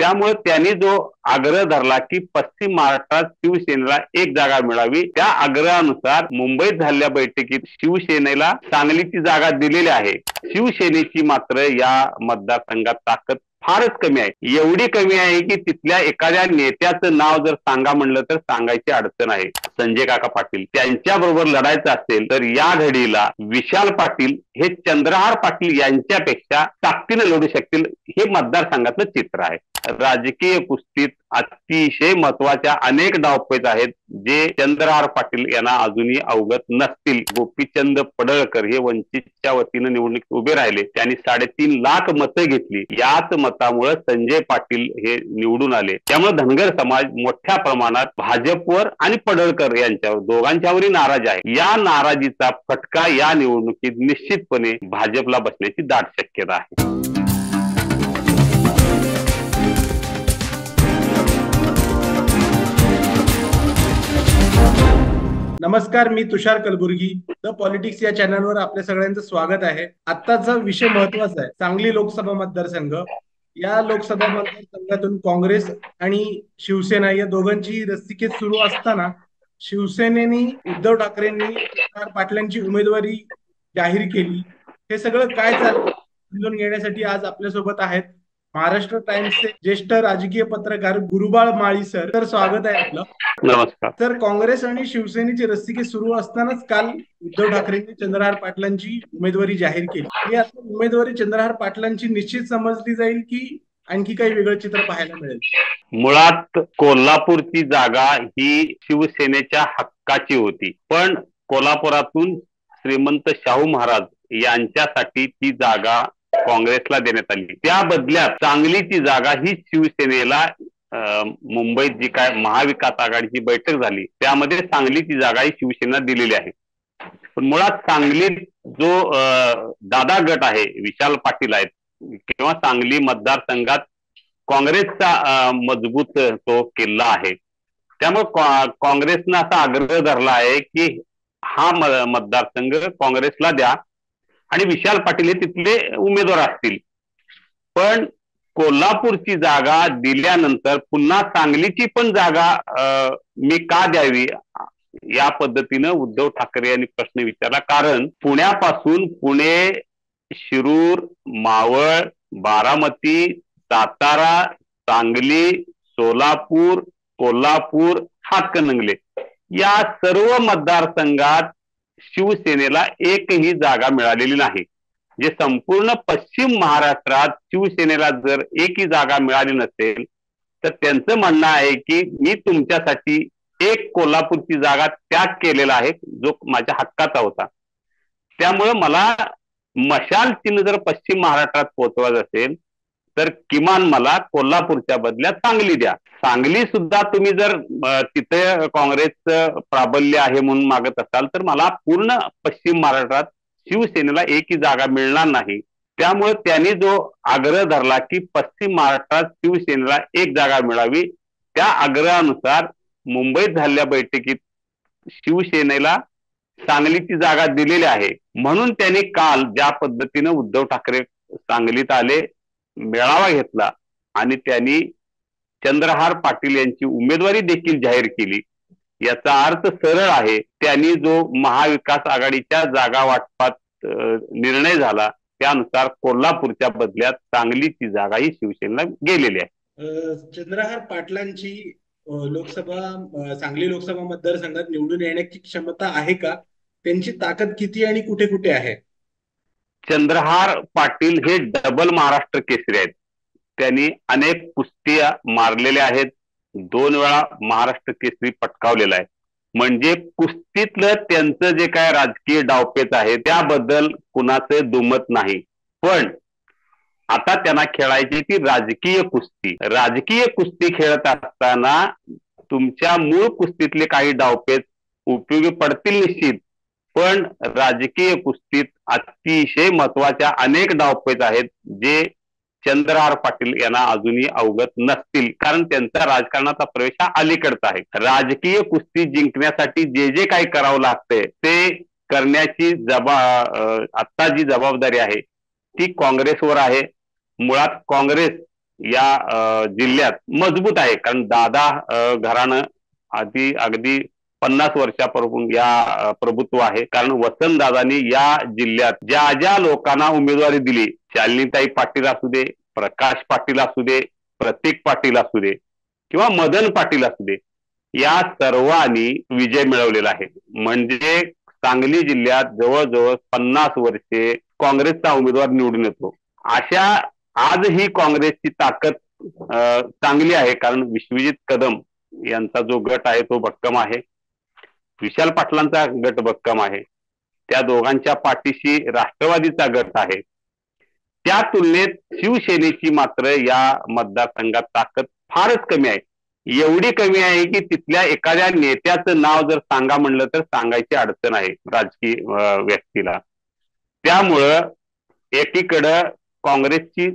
त्यामुळे त्यांनी जो आग्रह धरला की पश्चिम महाराष्ट्रात शिवसेनेला एक जागा मिळावी, त्या आग्रहानुसार मुंबईत झालेल्या बैठकीत शिवसेनेला सांगलीची जागा दिलेली आहे. शिवसेनेची मात्र या मतदारसंघात ताकद फारच कमी आहे. एवढी कमी आहे की तिथल्या एखाद्या नेत्याचं नाव जर सांगा म्हणलं तर सांगायची अडचण आहे. संजय काका पाटील त्यांच्या बरोबर लढायचं असेल तर या घडीला विशाल पाटील हे चंद्रहार पाटील यांच्यापेक्षा ताकदीने लढू शकतील, हे मतदारसंघातलं चित्र आहे. राजकीय कुस्तीत अतिशय महत्वाच्या अनेक डावपेच आहेत जे चंद्रहार पाटील यांना अजूनही अवगत नसतील. गोपीचंद पडळकर हे वंचितच्या वतीनं निवडणुकीत उभे राहिले, त्यांनी 3.5 लाख मतं घेतली. याच मतामुळे संजय पाटील हे निवडून आले. त्यामुळे धनगर समाज मोठ्या प्रमाणात भाजपवर आणि पडळकर यांच्यावर दोघांच्यावरही नाराज आहे. या नाराजीचा फटका या निवडणुकीत निश्चितपणे भाजपला बसण्याची दाट शक्यता आहे. नमस्कार, मी तुषार कलबुर्गी. द पॉलिटिक्स या चॅनलवर आपल्या सगळ्यांचं स्वागत आहे. आत्ताचा विषय महत्वाचा आहे, सांगली लोकसभा मतदारसंघ. या लोकसभा मतदारसंघातून काँग्रेस आणि शिवसेना या दोघांची रस्सीखेच सुरू असताना शिवसेनेने उद्धव ठाकरेंनी पाटलांची उमेदवारी जाहीर केली. हे सगळं काय चाललं समजून घेण्यासाठी आज आपल्यासोबत आहेत महाराष्ट्र टाइम्सचे ज्येष्ठ राजकीय पत्रकार गुरुबाळ माळी सर. तर स्वागत आहे आपलं. नमस्कार सर. काँग्रेस आणि शिवसेनेची रस्सीखेच सुरू असतानाच काल उद्धव ठाकरेंनी चंद्रहार पाटलांची उमेदवारी जाहीर केली. ही आता उमेदवारी चंद्रहार पाटलांची निश्चित समजली जाईल की आणखी काही वेगळं चित्र पाहायला मिळेल? मुळात कोल्हापूरची जागा ही शिवसेनेच्या हक्काची होती, पण कोल्हापुरातून श्रीमंत शाहू महाराज यांच्यासाठी ती जागा काँग्रेसला देण्यात आली. त्या बदल्यात सांगलीची जागा ही शिवसेनेला मुंबईत जी काय महाविकास आघाडीची बैठक झाली त्यामध्ये सांगलीची जागा ही शिवसेनेला दिलेली आहे. पण मुळात सांगलीत जो दादा गट आहे, विशाल पाटील आहेत किंवा सांगली मतदारसंघात काँग्रेसचा मजबूत तो किल्ला आहे. त्यामुळे काँग्रेसनं असा आग्रह धरला आहे की हा मतदारसंघ काँग्रेसला द्या आणि विशाल पाटील हे तिथले उमेदवार असतील. पण कोल्हापूरची जागा दिल्यानंतर पुन्हा सांगलीची पण जागा मी का द्यावी या पद्धतीनं उद्धव ठाकरे यांनी प्रश्न विचारला. कारण पुण्यापासून पुणे, शिरूर, मावळ, बारामती, सातारा, सांगली, सोलापूर, कोल्हापूर, हातकणंगले या सर्व मतदारसंघात शिवसेनेला एकही जागा मिळालेली नाही. जे संपूर्ण पश्चिम महाराष्ट्रात शिवसेनेला जर एकही जागा मिळाली नसेल तर त्यांचं म्हणणं आहे की मी तुमच्यासाठी एक कोल्हापूरची जागा त्याग केलेला आहे जो माझ्या हक्काचा होता. त्यामुळे मला मशाल चिन्ह जर पश्चिम महाराष्ट्रात पोहोचवायचं असेल तर किमान मला कोल्हापूरच्या बदल्यात सांगली द्या. सांगली सुद्धा तुम्ही जर तिथे काँग्रेसचं प्राबल्य आहे म्हणून मागत असाल तर मला पूर्ण पश्चिम महाराष्ट्रात शिवसेनेला एकही जागा मिळणार नाही. त्यामुळे त्यांनी जो आग्रह धरला की पश्चिम महाराष्ट्रात शिवसेनेला एक जागा मिळावी, त्या आग्रहानुसार मुंबईत झालेल्या बैठकीत शिवसेनेला सांगलीची जागा दिलेली आहे. म्हणून त्यांनी काल ज्या पद्धतीनं उद्धव ठाकरे सांगलीत आले, मेळावा घेतला आणि त्यांनी चंद्रहार पाटील यांची उमेदवारी देखील जाहीर केली. याचा अर्थ सरळ आहे, त्यांनी जो महाविकास आघाडीच्या जागा वाटपात निर्णय झाला त्यानुसार कोल्हापूरच्या बदल्यात सांगलीची जागा ही शिवसेनेला गेलेली आहे. चंद्रहार पाटलांची सांगली लोकसभा मतदारसंघात निवडून येण्याची क्षमता आहे का? त्यांची ताकद किती आणि कुठे कुठे आहे? चंद्रहार पाटील हे डबल महाराष्ट्र केसरी आहेत. त्यांनी अनेक कुस्त्या मारलेल्या आहेत, 2 वेळा महाराष्ट्र केसरी पटकावलेला आहे. म्हणजे कुस्तीतलं त्यांचं जे काय राजकीय डावपेच आहे त्याबद्दल कुणाचं दुमत नाही. पण आता त्यांना खेळायची ती राजकीय कुस्ती. राजकीय कुस्ती खेळत असताना तुमच्या मूळ कुस्तीतले काही डावपेच उपयोगी पडतील निश्चित, पण राजकीय कुस्तीत अतिशय महत्वाच्या अनेक डावपेच आहेत जे चंद्रहार पाटील यांना अजूनही अवगत नसतील, कारण त्यांचा राजकारणाचा प्रवेश हा अलीकडचा आहे. राजकीय कुस्ती जिंकण्यासाठी जे जे काही करावं लागतंय ते करण्याची आता जी जबाबदारी आहे ती काँग्रेसवर आहे. मुळात काँग्रेस या जिल्ह्यात मजबूत आहे. कारण दादा घराणं आधी अगदी 50 वर्षापासून या प्रभुत्व आहे. कारण वसंतदादांनी या जिल्ह्यात ज्या ज्या लोकांना उमेदवारी दिली, शालिनीताई पाटील असू दे, प्रकाश पाटील असू दे, प्रतीक पाटील असू दे किंवा मदन पाटील असू दे, या सर्वांनी विजय मिळवलेला आहे. म्हणजे सांगली जिल्ह्यात जवळजवळ 50 वर्षे काँग्रेसचा उमेदवार निवडून येतो. अशा आजही काँग्रेसची ताकद चांगली आहे. कारण विश्वजित कदम यांचा जो गट आहे तो भक्कम आहे, विशाल पाटलांचा गट भक्कम आहे, त्या दोघांच्या पाठीशी राष्ट्रवादीचा गट आहे. त्या तुलनेत शिवसेनेची मात्र या मतदारसंघात ताकद फारच कमी आहे. एवढी कमी आहे की तिथल्या एखाद्या नेत्याचं नाव जर सांगा म्हणलं तर सांगायची अडचण आहे राजकीय व्यक्तीला. त्यामुळं एकीकडं काँग्रेसची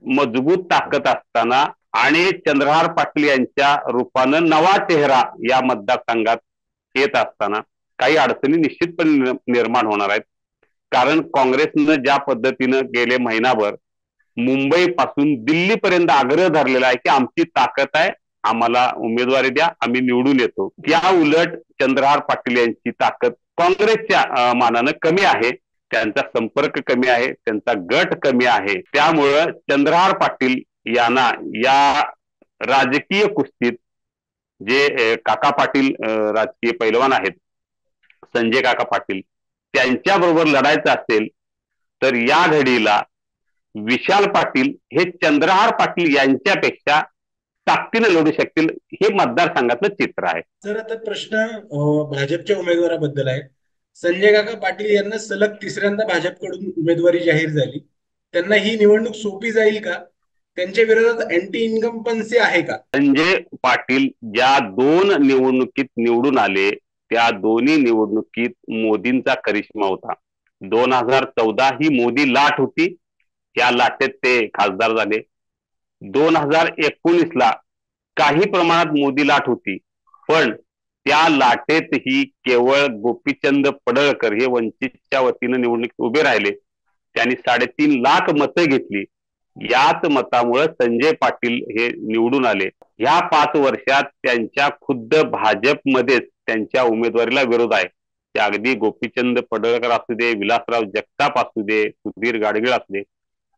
मजबूत ताकद असताना आणि चंद्रहार पाटील यांच्या रूपानं नवा चेहरा या मतदारसंघात येत असताना काही अडचणी निश्चितपणे निर्माण होणार आहेत. कारण काँग्रेसनं ज्या पद्धतीनं गेले महिनाभर मुंबई पासून दिल्लीपर्यंत आग्रह धरलेला आहे की आमची ताकद आहे, आम्हाला उमेदवारी द्या, आम्ही निवडून येतो. त्या उलट चंद्रहार पाटील यांची ताकद काँग्रेसच्या मानानं कमी आहे, त्यांचा संपर्क कमी आहे, त्यांचा गट कमी आहे. त्यामुळं चंद्रहार पाटील यांना या राजकीय कुस्तीत जे काका पाटील राजकीय पैलवान आहेत, संजय काका पाटील, त्यांच्या बरोबर लढायचं असेल तर या घडीला विशाल पाटील हे चंद्रहार पाटील यांच्यापेक्षा ताकदीने लढू शकतील, हे मतदारसंघातलं चित्र आहे. सर, आता प्रश्न भाजपच्या उमेदवाराबद्दल आहे. संजय काका पाटील यांना सलग तिसऱ्यांदा भाजपकडून उमेदवारी जाहीर झाली. त्यांना ही निवडणूक सोपी जाईल का? त्यांच्या विरोधात अँटी इन्कम्पन्सी आहे का? संजय पाटील ज्या 2 निवडणुकीत निवडून आले त्या दोन्ही निवडणुकीत मोदींचा करिश्मा होता. 2014 ही मोदी लाट होती, त्या लाटेत ते खासदार झाले. 2019ला काही प्रमाणात मोदी लाट होती, पण त्या लाटेतही केवळ गोपीचंद पडळकर हे वंचितच्या वतीनं निवडणुकीत उभे राहिले. त्यांनी 3.5 लाख मतं घेतली. याच मतामुळे संजय पाटील हे निवडून आले. ह्या 5 वर्षात त्यांच्या खुद्द भाजपमध्येच त्यांच्या उमेदवारीला विरोध आहे. ते अगदी गोपीचंद पडळकर असू दे, विलासराव जगताप असू दे, सुधीर गाडगीळ असू दे,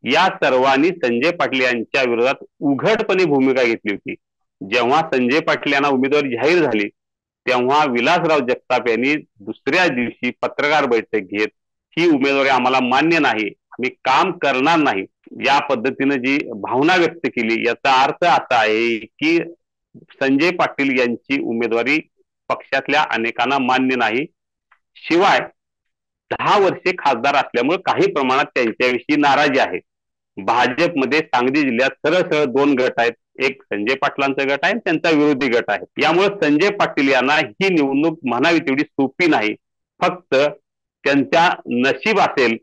या सर्वांनी संजय पाटील यांच्या विरोधात उघडपणे भूमिका घेतली होती. जेव्हा संजय पाटील यांना उमेदवारी जाहीर झाली तेव्हा विलासराव जगताप यांनी दुसऱ्या दिवशी पत्रकार बैठक घेत ही उमेदवारी आम्हाला मान्य नाही, आम्ही काम करणार नाही, या पद्धतीने जी भावना व्यक्त केली. याचा अर्थ असा आहे की संजय पाटील यांची उमेदवारी पक्षातल्या अनेकांना मान्य नाही. शिवाय 10 वर्षे खासदार असल्यामुळे काही प्रमाणात त्यांच्याविषयी नाराजी आहे. भाजपमध्ये सांगली जिल्ह्यात सरळ सरळ 2 गट आहेत, एक संजय पाटलांचा गट आहे, त्यांचा विरोधी गट आहे. यामुळे संजय पाटील यांना ही निवडणूक म्हणावी तेवढी सोपी नाही. फक्त त्यांच्या नशीब असेल,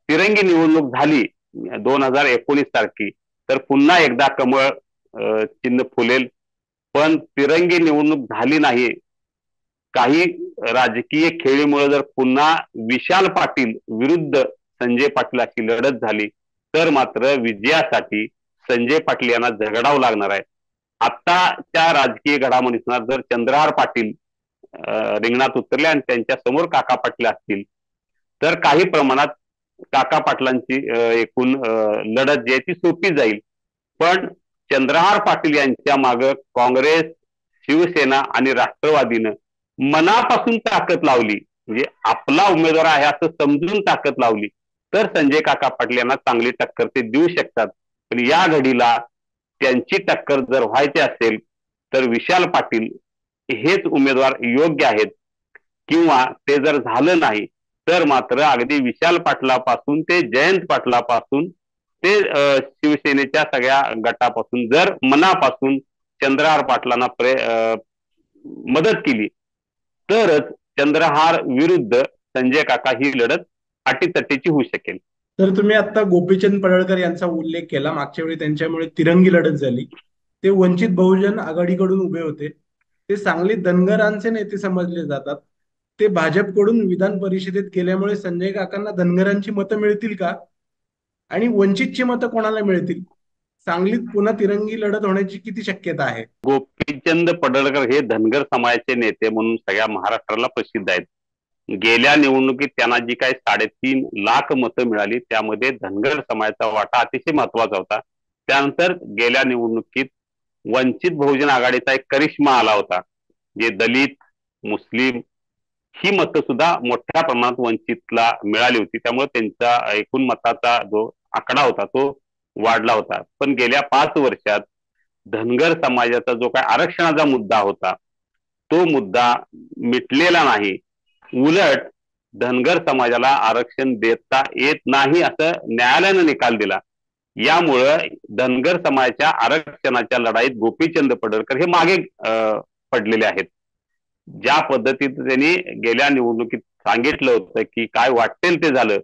तिरंगी निवडणूक झाली 2019 सारखी तर पुन्हा एकदा कमळ चिन्ह फुलेल. पण तिरंगी निवडणूक झाली नाही, काही राजकीय खेळीमुळे जर पुन्हा विशाल पाटील विरुद्ध संजय पाटील अशी लढत झाली तर मात्र विजयासाठी संजय पाटील यांना झगडावं लागणार आहे. आत्ताच्या राजकीय घडामोडींना जर चंद्रहार पाटील रिंगणात उतरले आणि त्यांच्या समोर काका पाटील असतील तर काही प्रमाणात काका पाटलांची एकूण लढत जी आहे ती सोपी जाईल. पण चंद्रहार पाटील यांच्या मागे काँग्रेस, शिवसेना आणि राष्ट्रवादीनं मनापासून ताकद लावली, म्हणजे आपला उमेदवार आहे असं समजून ताकद लावली तर संजय काका पाटील यांना चांगली टक्कर ते देऊ शकतात. पण या घडीला त्यांची टक्कर जर व्हायची असेल तर विशाल पाटील हेच उमेदवार योग्य आहेत. किंवा ते जर झालं नाही तर मात्र अगदी विशाल पाटलापासून ते जयंत पाटलापासून ते शिवसेनेच्या सगळ्या गटापासून जर मनापासून चंद्रहार पाटलांना मदत केली तरच चंद्रहार विरुद्ध संजय काका ही लढत अटीतटीची होऊ शकेल. तर तुम्ही आता गोपीचंद पडळकर यांचा उल्लेख केला. मागच्या वेळी त्यांच्यामुळे तिरंगी लढत झाली. ते वंचित बहुजन आघाडीकडून उभे होते. ते सांगलीत धनगरांचे नेते समजले जातात. ते भाजपकडून विधान परिषदेत गेल्यामुळे संजय काकांना धनगरांची मतं मिळतील का? आणि वंचितची मतं कोणाला मिळतील? सांगलीत पुन्हा तिरंगी लढत होण्याची किती शक्यता आहे? गोपीचंद पडळकर हे धनगर समाजाचे नेते म्हणून सगळ्या महाराष्ट्राला प्रसिद्ध आहेत. गेल्या निवडणुकीत त्यांना जी काही 3.5 लाख मतं मिळाली त्यामध्ये धनगर समाजाचा वाटा अतिशय महत्वाचा होता. त्यानंतर गेल्या निवडणुकीत वंचित बहुजन आघाडीचा एक करिश्मा आला होता, जे दलित, मुस्लिम ही मतं सुद्धा मोठ्या प्रमाणात वंचितला मिळाली होती. त्यामुळे त्यांचा एकूण मताचा जो आकडा होता तो वाढला होता. पण गेल्या 5 वर्षात धनगर समाजाचा जो काय आरक्षणाचा मुद्दा होता तो मुद्दा मिटलेला नाही. उलट धनगर समाजाला आरक्षण देता येत नाही असं न्यायालयानं निकाल दिला. यामुळं धनगर समाजाच्या आरक्षणाच्या लढाईत गोपीचंद पडळकर हे मागे पडलेले आहेत. ज्या पद्धतीने त्यांनी गेल्या निवडणुकीत सांगितलं होतं की काय वाटेल ते झालं,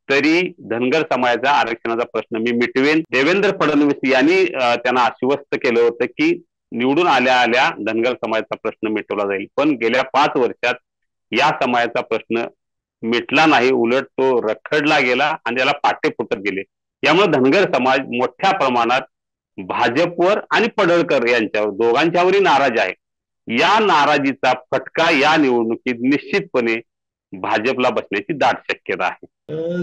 तरी धनगर समाजाचा आरक्षणाचा प्रश्न मी मिटवेन. देवेंद्र फडणवीस यांनी त्यांना आश्वस्त केलं होतं की निवडून आल्या आल्या धनगर समाजाचा प्रश्न मिटवला जाईल. पण गेल्या 5 वर्षात या समाजाचा प्रश्न मिटला नाही, उलट तो रखडला गेला आणि त्याला पाटे फुटत गेले. यामुळे धनगर समाज मोठ्या प्रमाणात भाजपवर आणि पडळकर यांच्यावर दोघांच्यावरही नाराज आहे. या नाराजीचा फटका या निवडणुकीत निश्चितपणे भाजपला बसण्याची दाट शक्यता आहे.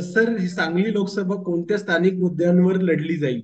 सर, ही सांगली लोकसभा कोणत्या स्थानिक मुद्द्यांवर लढली जाईल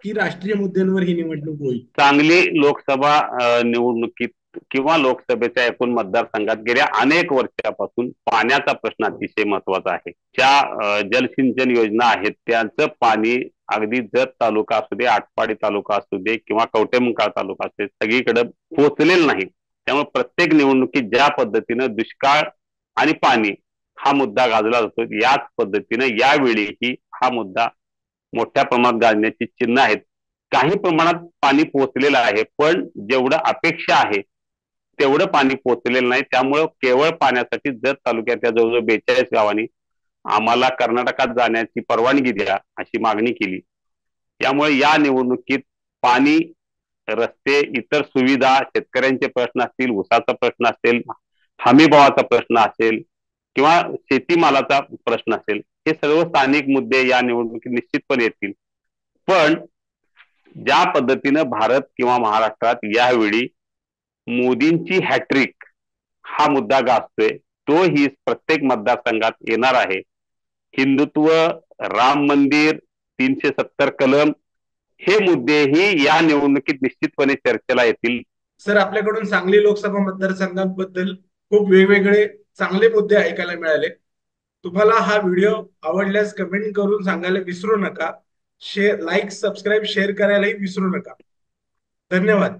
की राष्ट्रीय मुद्द्यांवर ही निवडणूक होईल? सांगली लोकसभा निवडणुकीत किंवा लोकसभेच्या एकूण मतदारसंघात गेल्या अनेक वर्षापासून पाण्याचा प्रश्न अतिशय महत्वाचा आहे. ज्या जलसिंचन योजना आहेत त्यांचं पाणी अगदी जत तालुका असू दे, आटपाडी तालुका असू दे किंवा कवटेमंकाळ तालुका असू दे, सगळीकडे पोहोचलेलं नाही. त्यामुळे प्रत्येक निवडणुकीत ज्या पद्धतीनं दुष्काळ आणि पाणी हा मुद्दा गाजला जातो, याच पद्धतीनं यावेळीही हा मुद्दा मोठ्या प्रमाणात गाजण्याची चिन्ह आहेत. काही प्रमाणात पाणी पोहोचलेलं आहे, पण जेवढं अपेक्षा आहे तेवढं पाणी पोहोचलेलं नाही. त्यामुळं केवळ पाण्यासाठी जत तालुक्याच्या जवळजवळ 42 गावांनी आम्हाला कर्नाटकात जाण्याची परवानगी द्या अशी मागणी केली. त्यामुळे या निवडणुकीत पाणी, रस्ते, इतर सुविधा, शेतकऱ्यांचे प्रश्न असतील, ऊसाचा प्रश्न असेल, हमीभावाचा प्रश्न असेल किंवा शेतीमालाचा प्रश्न असेल, हे सर्व स्थानिक मुद्दे या निवडणुकीत निश्चितपणे येतील. पण ज्या पद्धतीनं भारत किंवा महाराष्ट्रात यावेळी मोदींची हॅट्रिक हा मुद्दा गाजतोय, तोही प्रत्येक मतदारसंघात येणार आहे. हिंदुत्व, राम मंदिर, 370 कलम हे मुद्देही या निवडणुकीत निश्चितपणे चर्चेला येतील. सर, आपल्याकडून सांगली लोकसभा मतदारसंघाबद्दल खूप वेगवेगळे चांगले मुद्दे ऐकायला मिळाले. तुम्हाला हा व्हिडिओ आवडल्यास कमेंट करून सांगायला विसरू नका. लाईक, सबस्क्राईब, शेअर करायलाही विसरू नका. धन्यवाद.